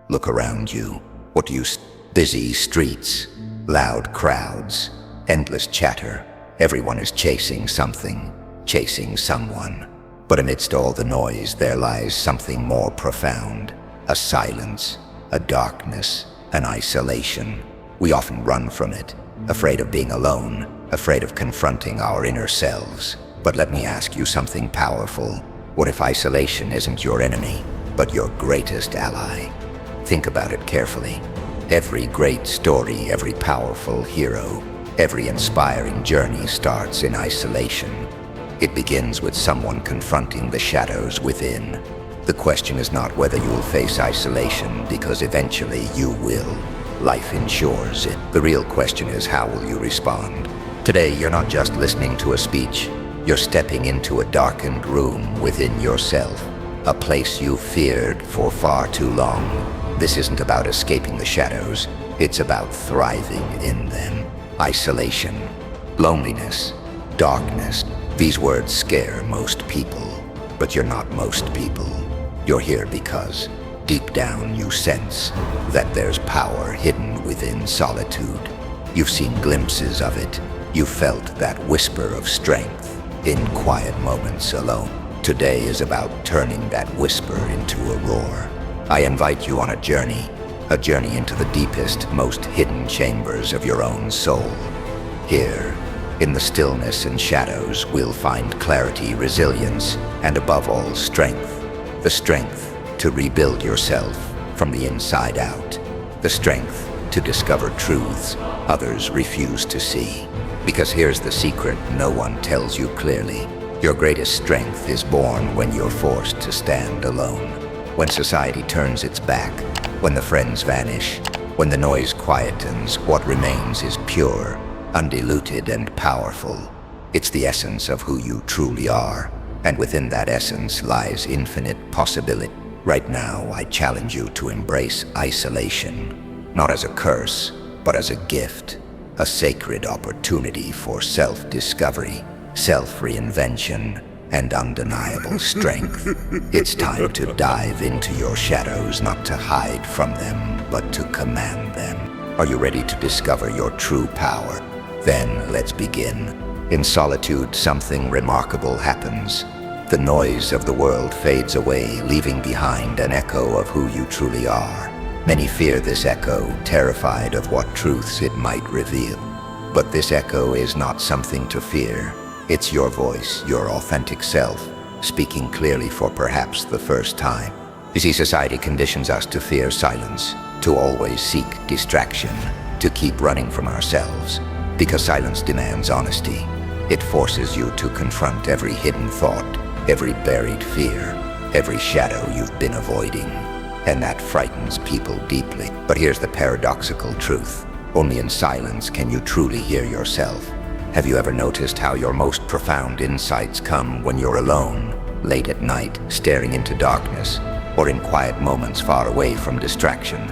Look around you. What do you see? Busy streets, loud crowds, endless chatter. Everyone is chasing something, chasing someone. But amidst all the noise, there lies something more profound. A silence, a darkness, an isolation. We often run from it, afraid of being alone, afraid of confronting our inner selves. But let me ask you something powerful. What if isolation isn't your enemy, but your greatest ally? Think about it carefully. Every great story, every powerful hero, every inspiring journey starts in isolation. It begins with someone confronting the shadows within. The question is not whether you'll face isolation, because eventually you will. Life ensures it. The real question is, how will you respond? Today, you're not just listening to a speech. You're stepping into a darkened room within yourself, a place you feared for far too long. This isn't about escaping the shadows. It's about thriving in them. Isolation, loneliness, darkness. These words scare most people, but you're not most people. You're here because deep down you sense that there's power hidden within solitude. You've seen glimpses of it. You've felt that whisper of strength in quiet moments alone. Today is about turning that whisper into a roar. I invite you on a journey into the deepest, most hidden chambers of your own soul. Here, in the stillness and shadows, we'll find clarity, resilience, and above all, strength. The strength to rebuild yourself from the inside out. The strength to discover truths others refuse to see. Because here's the secret no one tells you clearly. Your greatest strength is born when you're forced to stand alone. When society turns its back, when the friends vanish, when the noise quietens, what remains is pure, undiluted, and powerful. It's the essence of who you truly are, and within that essence lies infinite possibility. Right now, I challenge you to embrace isolation, not as a curse, but as a gift, a sacred opportunity for self-discovery, self-reinvention, and undeniable strength. It's time to dive into your shadows, not to hide from them, but to command them. Are you ready to discover your true power? Then let's begin. In solitude, something remarkable happens. The noise of the world fades away, leaving behind an echo of who you truly are. Many fear this echo, terrified of what truths it might reveal. But this echo is not something to fear. It's your voice, your authentic self, speaking clearly for perhaps the first time. You see, society conditions us to fear silence, to always seek distraction, to keep running from ourselves. Because silence demands honesty. It forces you to confront every hidden thought, every buried fear, every shadow you've been avoiding. And that frightens people deeply. But here's the paradoxical truth. Only in silence can you truly hear yourself. Have you ever noticed how your most profound insights come when you're alone, late at night, staring into darkness, or in quiet moments far away from distraction?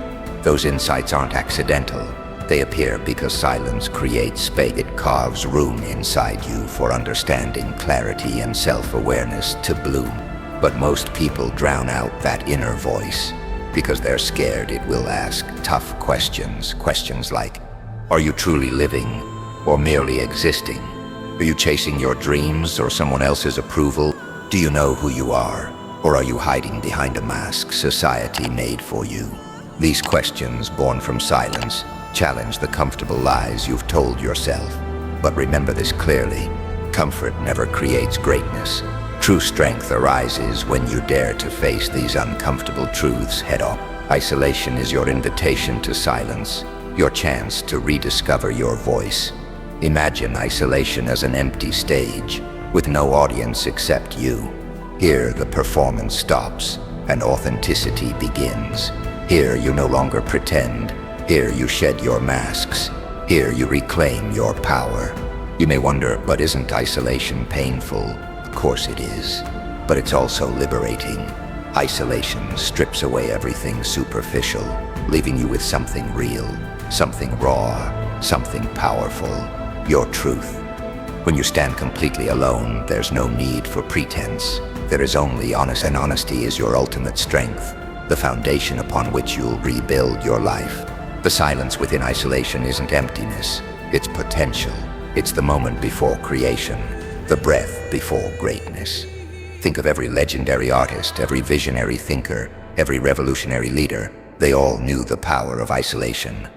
Those insights aren't accidental. They appear because silence creates space. It carves room inside you for understanding, clarity, and self-awareness to bloom. But most people drown out that inner voice because they're scared it will ask tough questions. Questions like, are you truly living? Or merely existing? Are you chasing your dreams or someone else's approval? Do you know who you are? Or are you hiding behind a mask society made for you? These questions, born from silence, challenge the comfortable lies you've told yourself. But remember this clearly: comfort never creates greatness. True strength arises when you dare to face these uncomfortable truths head on. Isolation is your invitation to silence, your chance to rediscover your voice. Imagine isolation as an empty stage, with no audience except you. Here, the performance stops, and authenticity begins. Here, you no longer pretend. Here, you shed your masks. Here, you reclaim your power. You may wonder, but isn't isolation painful? Of course it is, but it's also liberating. Isolation strips away everything superficial, leaving you with something real, something raw, something powerful. Your truth. When you stand completely alone, there's no need for pretense. there is only honest, and honesty is your ultimate strength, the foundation upon which you'll rebuild your life. The silence within isolation isn't emptiness, it's potential. It's the moment before creation, the breath before greatness. Think of every legendary artist, every visionary thinker, every revolutionary leader. They all knew the power of isolation.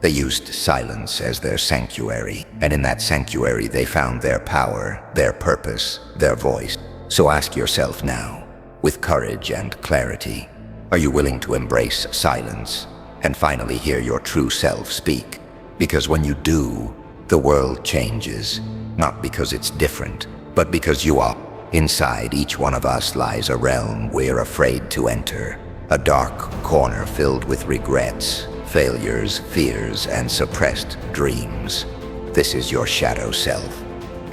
They used silence as their sanctuary, and in that sanctuary they found their power, their purpose, their voice. So ask yourself now, with courage and clarity, are you willing to embrace silence and finally hear your true self speak? Because when you do, the world changes, not because it's different, but because you are. Inside each one of us lies a realm we're afraid to enter, a dark corner filled with regrets, failures, fears, and suppressed dreams. This is your shadow self.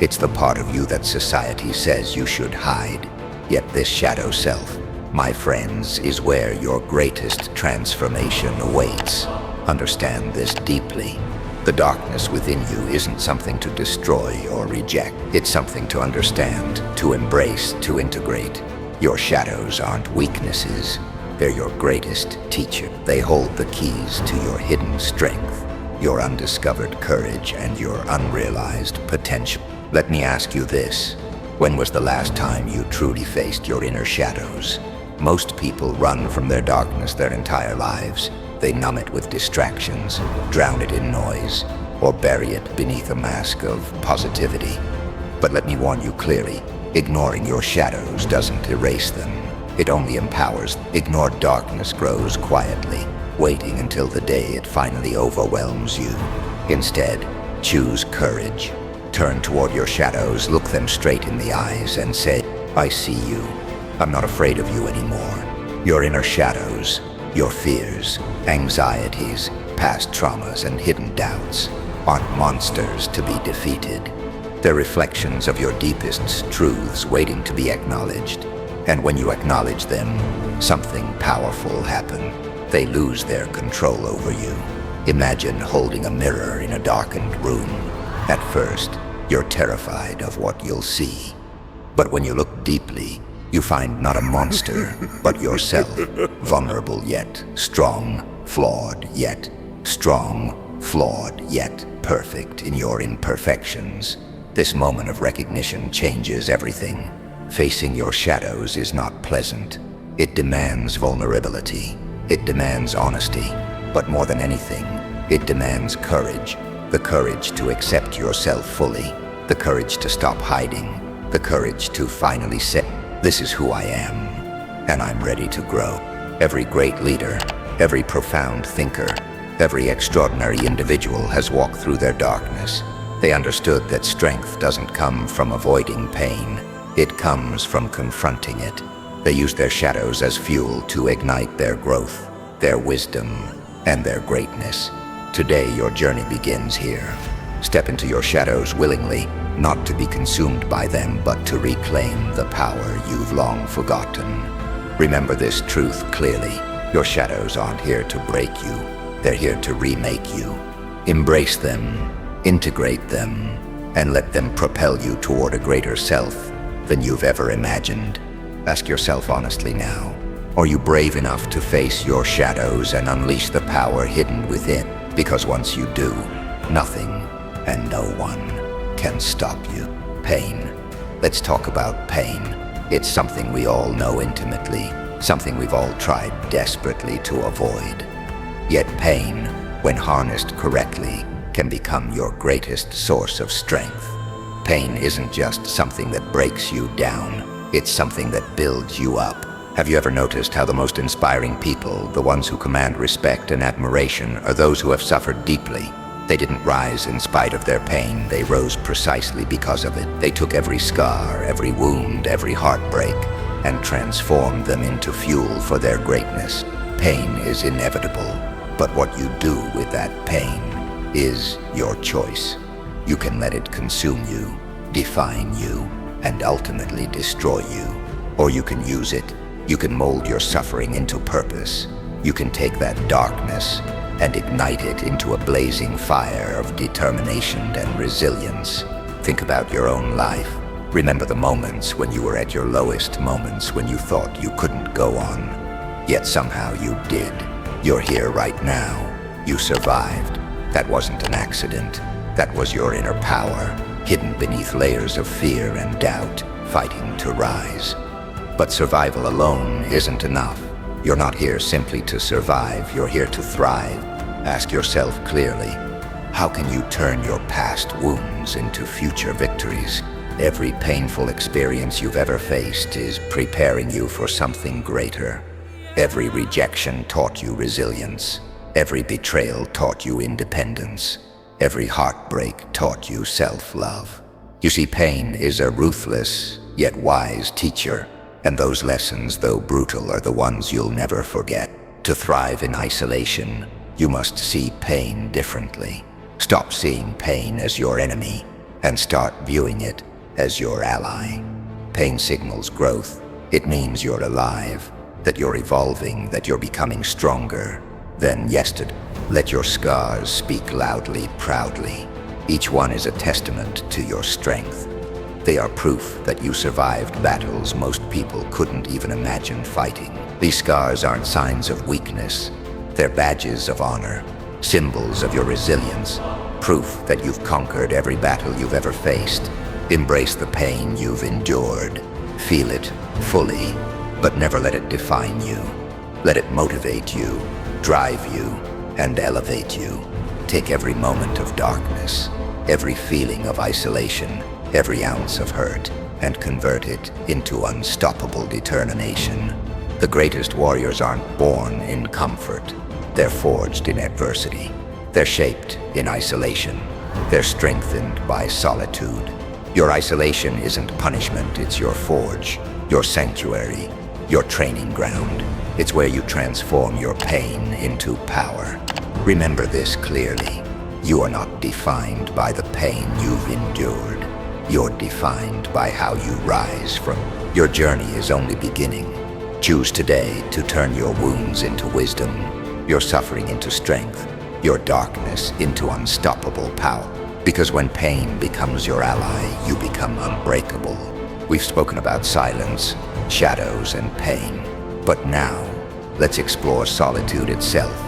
It's the part of you that society says you should hide. Yet this shadow self, my friends, is where your greatest transformation awaits. Understand this deeply. The darkness within you isn't something to destroy or reject. It's something to understand, to embrace, to integrate. Your shadows aren't weaknesses. They're your greatest teacher. They hold the keys to your hidden strength, your undiscovered courage, and your unrealized potential. Let me ask you this. When was the last time you truly faced your inner shadows? Most people run from their darkness their entire lives. They numb it with distractions, drown it in noise, or bury it beneath a mask of positivity. But let me warn you clearly, ignoring your shadows doesn't erase them. It only empowers. Ignored darkness grows quietly, waiting until the day it finally overwhelms you. Instead, choose courage. Turn toward your shadows, look them straight in the eyes, and say, I see you. I'm not afraid of you anymore. Your inner shadows, your fears, anxieties, past traumas, and hidden doubts aren't monsters to be defeated. They're reflections of your deepest truths waiting to be acknowledged. And when you acknowledge them, something powerful happens. They lose their control over you. Imagine holding a mirror in a darkened room. At first, you're terrified of what you'll see. But when you look deeply, you find not a monster, but yourself, vulnerable yet strong, flawed yet strong, flawed yet perfect in your imperfections. This moment of recognition changes everything. Facing your shadows is not pleasant. It demands vulnerability. It demands honesty. But more than anything, it demands courage. The courage to accept yourself fully. The courage to stop hiding. The courage to finally say, this is who I am, and I'm ready to grow. Every great leader, every profound thinker, every extraordinary individual has walked through their darkness. They understood that strength doesn't come from avoiding pain. It comes from confronting it. They use their shadows as fuel to ignite their growth, their wisdom, and their greatness. Today, your journey begins here. Step into your shadows willingly, not to be consumed by them, but to reclaim the power you've long forgotten. Remember this truth clearly. Your shadows aren't here to break you. They're here to remake you. Embrace them, integrate them, and let them propel you toward a greater self than you've ever imagined. Ask yourself honestly now, are you brave enough to face your shadows and unleash the power hidden within? Because once you do, nothing and no one can stop you. Pain. Let's talk about pain. It's something we all know intimately, something we've all tried desperately to avoid. Yet pain, when harnessed correctly, can become your greatest source of strength. Pain isn't just something that breaks you down, it's something that builds you up. Have you ever noticed how the most inspiring people, the ones who command respect and admiration, are those who have suffered deeply? They didn't rise in spite of their pain, they rose precisely because of it. They took every scar, every wound, every heartbreak, and transformed them into fuel for their greatness. Pain is inevitable, but what you do with that pain is your choice. You can let it consume you, define you, and ultimately destroy you. Or you can use it. You can mold your suffering into purpose. You can take that darkness and ignite it into a blazing fire of determination and resilience. Think about your own life. Remember the moments when you were at your lowest, moments when you thought you couldn't go on. Yet somehow you did. You're here right now. You survived. That wasn't an accident. That was your inner power, hidden beneath layers of fear and doubt, fighting to rise. But survival alone isn't enough. You're not here simply to survive, you're here to thrive. Ask yourself clearly, how can you turn your past wounds into future victories? Every painful experience you've ever faced is preparing you for something greater. Every rejection taught you resilience. Every betrayal taught you independence. Every heartbreak taught you self-love. You see, pain is a ruthless, yet wise teacher, and those lessons, though brutal, are the ones you'll never forget. To thrive in isolation, you must see pain differently. Stop seeing pain as your enemy, and start viewing it as your ally. Pain signals growth. It means you're alive, that you're evolving, that you're becoming stronger than yesterday. Let your scars speak loudly, proudly. Each one is a testament to your strength. They are proof that you survived battles most people couldn't even imagine fighting. These scars aren't signs of weakness. They're badges of honor, symbols of your resilience, proof that you've conquered every battle you've ever faced. Embrace the pain you've endured. Feel it fully, but never let it define you. Let it motivate you, drive you, and elevate you. Take every moment of darkness, every feeling of isolation, every ounce of hurt, and convert it into unstoppable determination. The greatest warriors aren't born in comfort. They're forged in adversity. They're shaped in isolation. They're strengthened by solitude. Your isolation isn't punishment, it's your forge, your sanctuary, your training ground. It's where you transform your pain into power. Remember this clearly. You are not defined by the pain you've endured. You're defined by how you rise from. Your journey is only beginning. Choose today to turn your wounds into wisdom, your suffering into strength, your darkness into unstoppable power. Because when pain becomes your ally, you become unbreakable. We've spoken about silence, shadows, and pain. But now, let's explore solitude itself,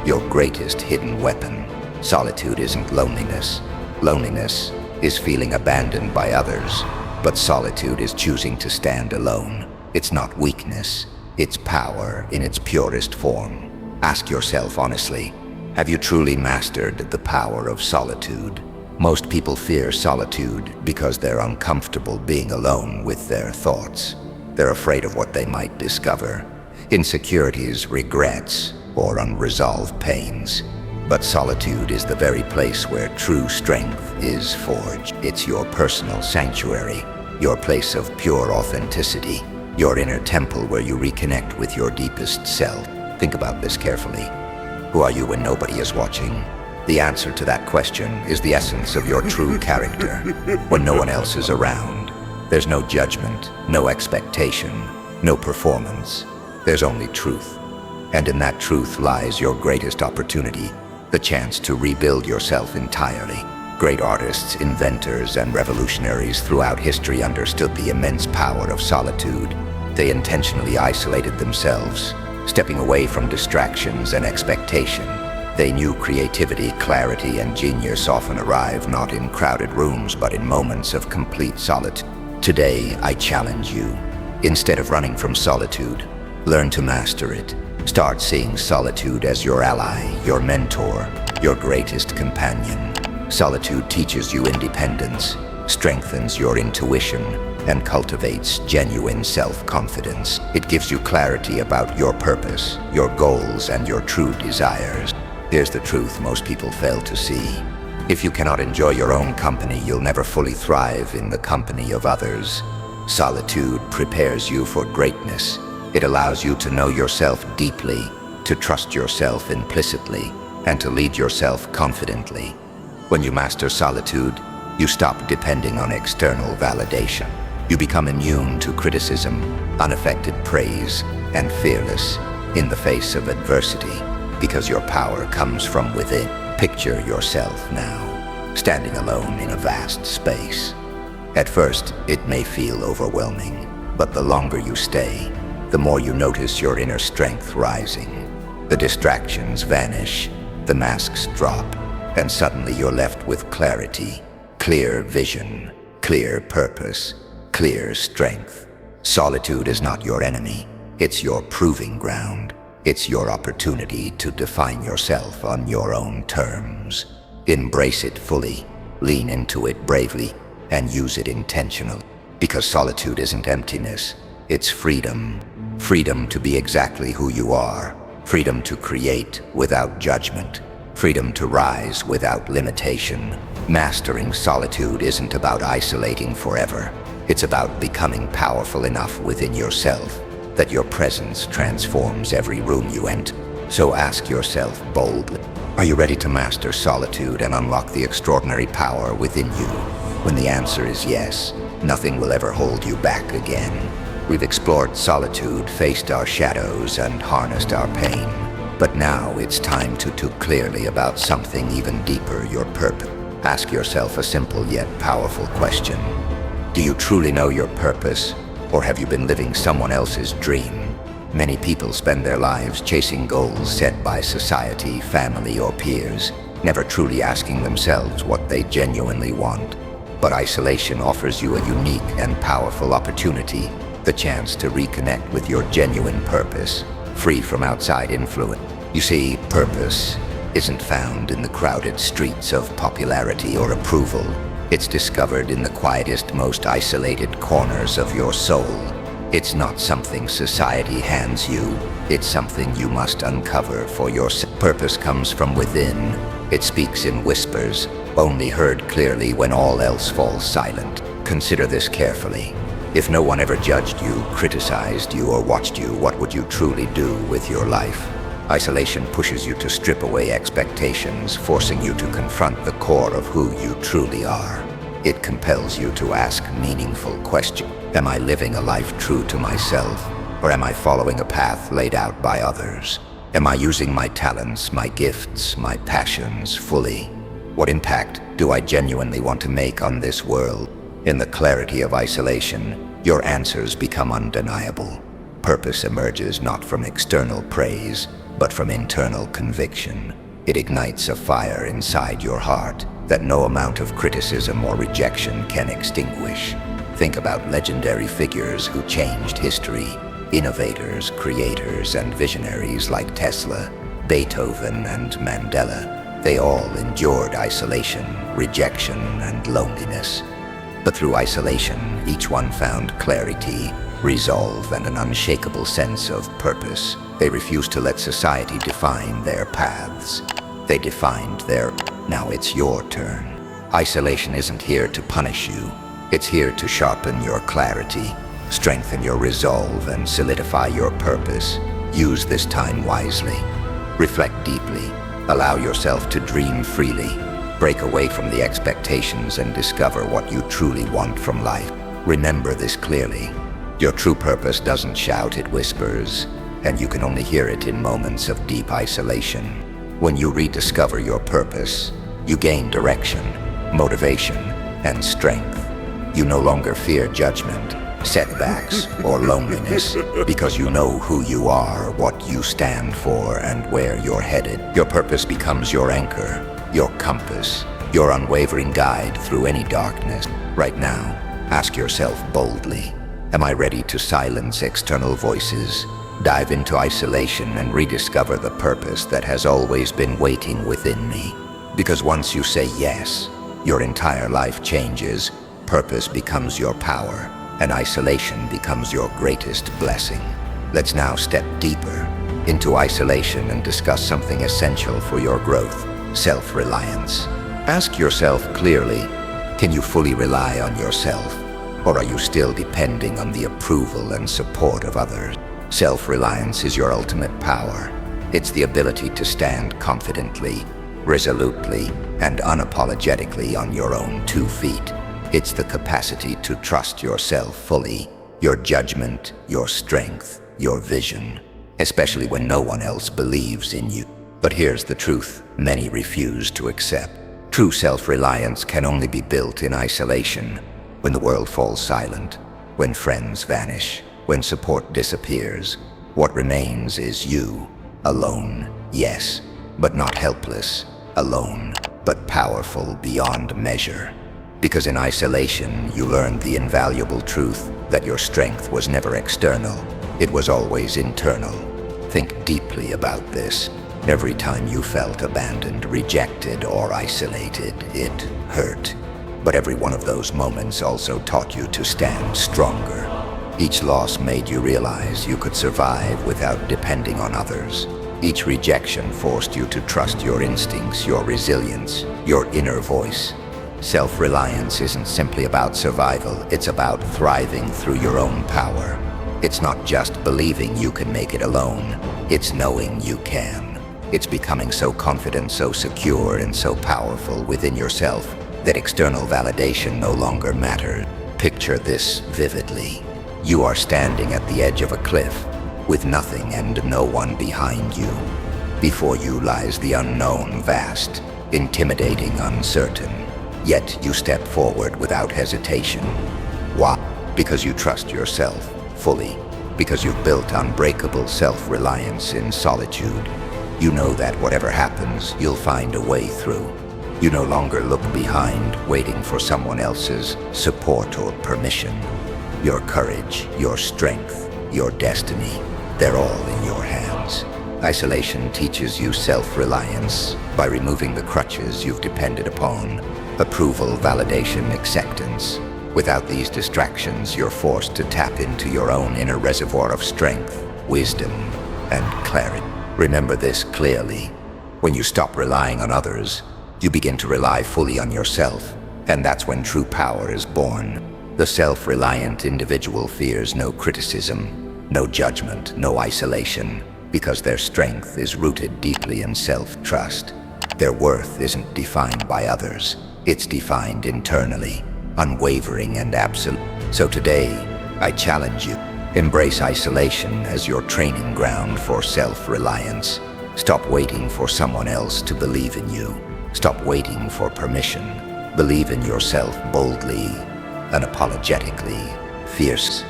your greatest hidden weapon. Solitude isn't loneliness. Loneliness is feeling abandoned by others. But solitude is choosing to stand alone. It's not weakness, it's power in its purest form. Ask yourself honestly, have you truly mastered the power of solitude? Most people fear solitude because they're uncomfortable being alone with their thoughts. They're afraid of what they might discover, insecurities, regrets, or unresolved pains. But solitude is the very place where true strength is forged. It's your personal sanctuary, your place of pure authenticity, your inner temple where you reconnect with your deepest self. Think about this carefully. Who are you when nobody is watching? The answer to that question is the essence of your true character. When no one else is around, there's no judgment, no expectation, no performance. There's only truth. And in that truth lies your greatest opportunity, the chance to rebuild yourself entirely. Great artists, inventors, and revolutionaries throughout history understood the immense power of solitude. They intentionally isolated themselves, stepping away from distractions and expectation. They knew creativity, clarity, and genius often arrive not in crowded rooms, but in moments of complete solitude. Today, I challenge you. Instead of running from solitude, learn to master it. Start seeing solitude as your ally, your mentor, your greatest companion. Solitude teaches you independence, strengthens your intuition, and cultivates genuine self-confidence. It gives you clarity about your purpose, your goals, and your true desires. Here's the truth most people fail to see. If you cannot enjoy your own company, you'll never fully thrive in the company of others. Solitude prepares you for greatness. It allows you to know yourself deeply, to trust yourself implicitly, and to lead yourself confidently. When you master solitude, you stop depending on external validation. You become immune to criticism, unaffected praise, and fearless in the face of adversity, because your power comes from within. Picture yourself now, standing alone in a vast space. At first, it may feel overwhelming, but the longer you stay, the more you notice your inner strength rising. The distractions vanish, the masks drop, and suddenly you're left with clarity, clear vision, clear purpose, clear strength. Solitude is not your enemy. It's your proving ground. It's your opportunity to define yourself on your own terms. Embrace it fully, lean into it bravely, and use it intentionally. Because solitude isn't emptiness, it's freedom. Freedom to be exactly who you are. Freedom to create without judgment. Freedom to rise without limitation. Mastering solitude isn't about isolating forever. It's about becoming powerful enough within yourself that your presence transforms every room you enter. So ask yourself boldly, are you ready to master solitude and unlock the extraordinary power within you? When the answer is yes, nothing will ever hold you back again. We've explored solitude, faced our shadows, and harnessed our pain. But now it's time to talk clearly about something even deeper, your purpose. Ask yourself a simple yet powerful question. Do you truly know your purpose, or have you been living someone else's dream? Many people spend their lives chasing goals set by society, family, or peers, never truly asking themselves what they genuinely want. But isolation offers you a unique and powerful opportunity, the chance to reconnect with your genuine purpose, free from outside influence. You see, purpose isn't found in the crowded streets of popularity or approval. It's discovered in the quietest, most isolated corners of your soul. It's not something society hands you. It's something you must uncover for yourself. Purpose comes from within. It speaks in whispers, only heard clearly when all else falls silent. Consider this carefully. If no one ever judged you, criticized you, or watched you, what would you truly do with your life? Isolation pushes you to strip away expectations, forcing you to confront the core of who you truly are. It compels you to ask meaningful questions. Am I living a life true to myself, or am I following a path laid out by others? Am I using my talents, my gifts, my passions fully? What impact do I genuinely want to make on this world? In the clarity of isolation, your answers become undeniable. Purpose emerges not from external praise, but from internal conviction. It ignites a fire inside your heart that no amount of criticism or rejection can extinguish. Think about legendary figures who changed history, innovators, creators, and visionaries like Tesla, Beethoven, and Mandela. They all endured isolation, rejection, and loneliness. But through isolation, each one found clarity, resolve, and an unshakable sense of purpose. They refused to let society define their paths. They defined their... Now it's your turn. Isolation isn't here to punish you. It's here to sharpen your clarity, strengthen your resolve, and solidify your purpose. Use this time wisely. Reflect deeply. Allow yourself to dream freely. Break away from the expectations and discover what you truly want from life. Remember this clearly. Your true purpose doesn't shout, it whispers, and you can only hear it in moments of deep isolation. When you rediscover your purpose, you gain direction, motivation, and strength. You no longer fear judgment, setbacks, or loneliness, because you know who you are, what you stand for, and where you're headed. Your purpose becomes your anchor, your compass, your unwavering guide through any darkness. Right now, ask yourself boldly, am I ready to silence external voices, dive into isolation, and rediscover the purpose that has always been waiting within me? Because once you say yes, your entire life changes, purpose becomes your power, and isolation becomes your greatest blessing. Let's now step deeper into isolation and discuss something essential for your growth: self-reliance. Ask yourself clearly, can you fully rely on yourself, or are you still depending on the approval and support of others? Self-reliance is your ultimate power. It's the ability to stand confidently, resolutely, and unapologetically on your own 2 feet. It's the capacity to trust yourself fully, your judgment, your strength, your vision, especially when no one else believes in you. But here's the truth many refuse to accept. True self-reliance can only be built in isolation. When the world falls silent, when friends vanish, when support disappears, what remains is you, alone, yes, but not helpless, alone, but powerful beyond measure. Because in isolation, you learned the invaluable truth that your strength was never external, it was always internal. Think deeply about this. Every time you felt abandoned, rejected, or isolated, it hurt. But every one of those moments also taught you to stand stronger. Each loss made you realize you could survive without depending on others. Each rejection forced you to trust your instincts, your resilience, your inner voice. Self-reliance isn't simply about survival, it's about thriving through your own power. It's not just believing you can make it alone, it's knowing you can. It's becoming so confident, so secure, and so powerful within yourself that external validation no longer matters. Picture this vividly. You are standing at the edge of a cliff, with nothing and no one behind you. Before you lies the unknown, vast, intimidating, uncertain. Yet you step forward without hesitation. Why? Because you trust yourself fully. Because you've built unbreakable self-reliance in solitude. You know that whatever happens, you'll find a way through. You no longer look behind, waiting for someone else's support or permission. Your courage, your strength, your destiny, they're all in your hands. Isolation teaches you self-reliance by removing the crutches you've depended upon. Approval, validation, acceptance. Without these distractions, you're forced to tap into your own inner reservoir of strength, wisdom, and clarity. Remember this clearly. When you stop relying on others, you begin to rely fully on yourself, and that's when true power is born. The self-reliant individual fears no criticism, no judgment, no isolation, because their strength is rooted deeply in self-trust. Their worth isn't defined by others. It's defined internally, unwavering and absolute. So today, I challenge you. Embrace isolation as your training ground for self-reliance. Stop waiting for someone else to believe in you. Stop waiting for permission. Believe in yourself boldly, unapologetically, fierce.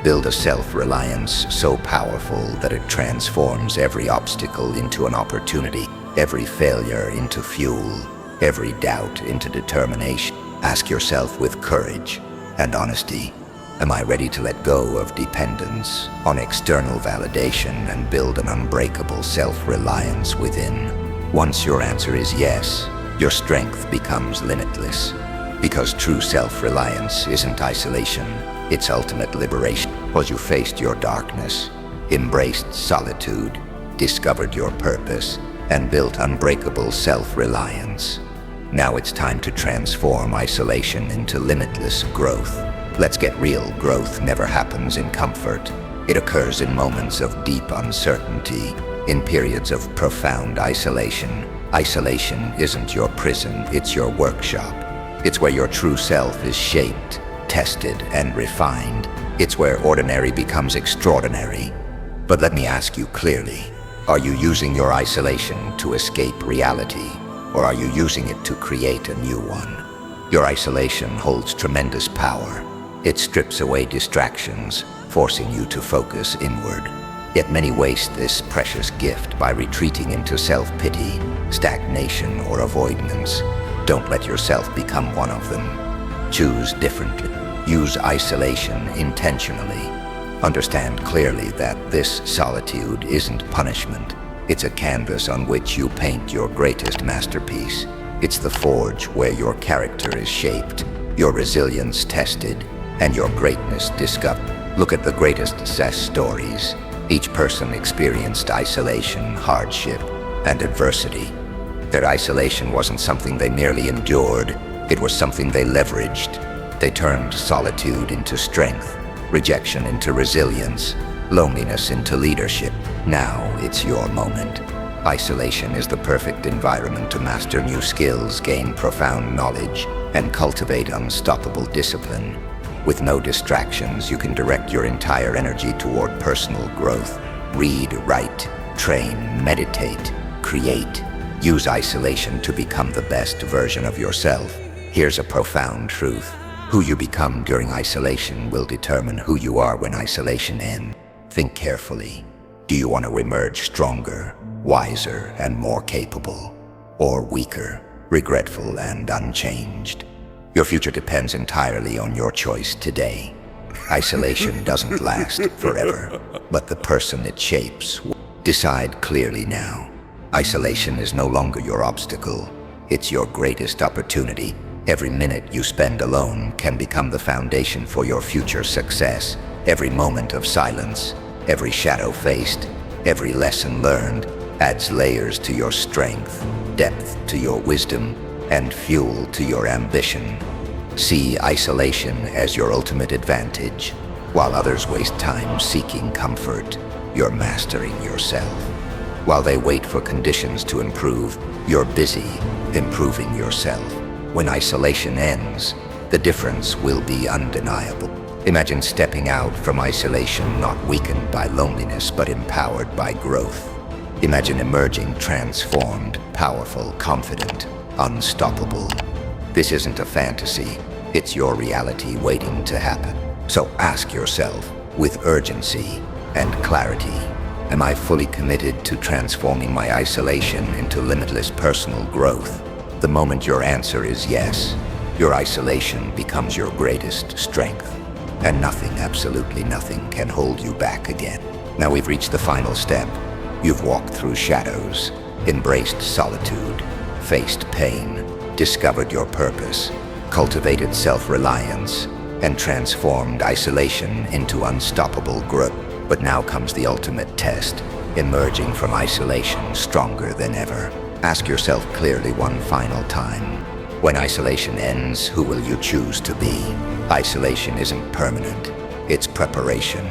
Build a self-reliance so powerful that it transforms every obstacle into an opportunity, every failure into fuel, every doubt into determination. Ask yourself with courage and honesty, am I ready to let go of dependence on external validation and build an unbreakable self-reliance within? Once your answer is yes, your strength becomes limitless. Because true self-reliance isn't isolation, it's ultimate liberation. Because you faced your darkness, embraced solitude, discovered your purpose, and built unbreakable self-reliance. Now it's time to transform isolation into limitless growth. Let's get real. Growth never happens in comfort. It occurs in moments of deep uncertainty, in periods of profound isolation. Isolation isn't your prison, it's your workshop. It's where your true self is shaped, tested, and refined. It's where ordinary becomes extraordinary. But let me ask you clearly, are you using your isolation to escape reality? Or are you using it to create a new one? Your isolation holds tremendous power. It strips away distractions, forcing you to focus inward. Yet many waste this precious gift by retreating into self-pity, stagnation, or avoidance. Don't let yourself become one of them. Choose differently. Use isolation intentionally. Understand clearly that this solitude isn't punishment. It's a canvas on which you paint your greatest masterpiece. It's the forge where your character is shaped, your resilience tested, and your greatness discovered. Look at the greatest success stories. Each person experienced isolation, hardship, and adversity. Their isolation wasn't something they merely endured, it was something they leveraged. They turned solitude into strength, rejection into resilience, loneliness into leadership. Now it's your moment. Isolation is the perfect environment to master new skills, gain profound knowledge, and cultivate unstoppable discipline. With no distractions, you can direct your entire energy toward personal growth. Read, write, train, meditate, create. Use isolation to become the best version of yourself. Here's a profound truth. Who you become during isolation will determine who you are when isolation ends. Think carefully. Do you want to emerge stronger, wiser, and more capable? Or weaker, regretful, and unchanged? Your future depends entirely on your choice today. Isolation doesn't last forever, but the person it shapes will. Decide clearly now. Isolation is no longer your obstacle. It's your greatest opportunity. Every minute you spend alone can become the foundation for your future success. Every moment of silence, every shadow faced, every lesson learned adds layers to your strength, depth to your wisdom, and fuel to your ambition. See isolation as your ultimate advantage. While others waste time seeking comfort, you're mastering yourself. While they wait for conditions to improve, you're busy improving yourself. When isolation ends, the difference will be undeniable. Imagine stepping out from isolation not weakened by loneliness but empowered by growth. Imagine emerging transformed, powerful, confident, unstoppable. This isn't a fantasy, it's your reality waiting to happen. So ask yourself, with urgency and clarity, am I fully committed to transforming my isolation into limitless personal growth? The moment your answer is yes, your isolation becomes your greatest strength, and nothing, absolutely nothing, can hold you back again. Now we've reached the final step. You've walked through shadows, embraced solitude, faced pain, discovered your purpose, cultivated self-reliance, and transformed isolation into unstoppable growth. But now comes the ultimate test, emerging from isolation stronger than ever. Ask yourself clearly one final time. When isolation ends, who will you choose to be? Isolation isn't permanent. It's preparation.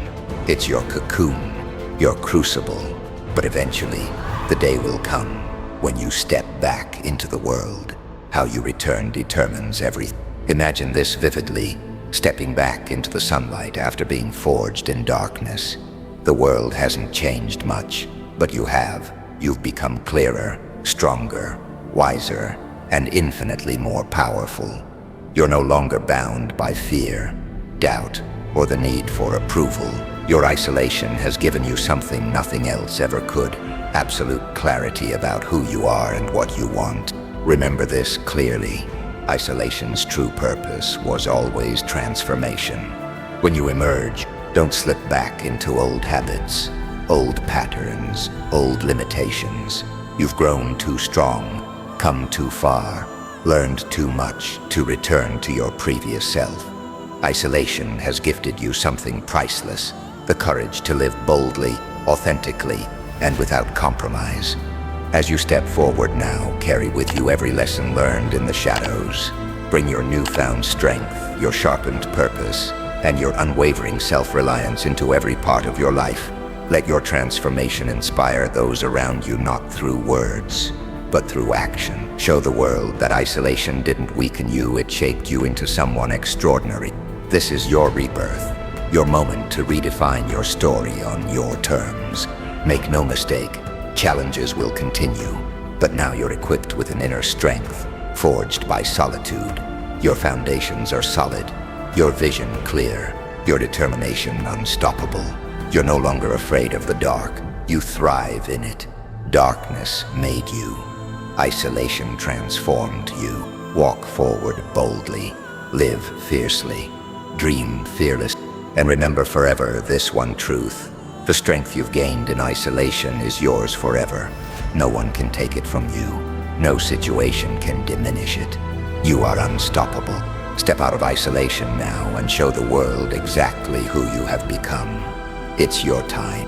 It's your cocoon, your crucible. But eventually, the day will come when you step back into the world. How you return determines everything. Imagine this vividly, stepping back into the sunlight after being forged in darkness. The world hasn't changed much, but you have. You've become clearer, stronger, wiser, and infinitely more powerful. You're no longer bound by fear, doubt, or the need for approval. Your isolation has given you something nothing else ever could: absolute clarity about who you are and what you want. Remember this clearly. Isolation's true purpose was always transformation. When you emerge, don't slip back into old habits, old patterns, old limitations. You've grown too strong, come too far, learned too much to return to your previous self. Isolation has gifted you something priceless: the courage to live boldly, authentically, and without compromise. As you step forward now, carry with you every lesson learned in the shadows. Bring your newfound strength, your sharpened purpose, and your unwavering self-reliance into every part of your life. Let your transformation inspire those around you, not through words, but through action. Show the world that isolation didn't weaken you, it shaped you into someone extraordinary. This is your rebirth, your moment to redefine your story on your terms. Make no mistake, challenges will continue, but now you're equipped with an inner strength, forged by solitude. Your foundations are solid, your vision clear, your determination unstoppable. You're no longer afraid of the dark, you thrive in it. Darkness made you. Isolation transformed you. Walk forward boldly, live fiercely, dream fearless, and remember forever this one truth: the strength you've gained in isolation is yours forever. No one can take it from you. No situation can diminish it. You are unstoppable. Step out of isolation now and show the world exactly who you have become. It's your time.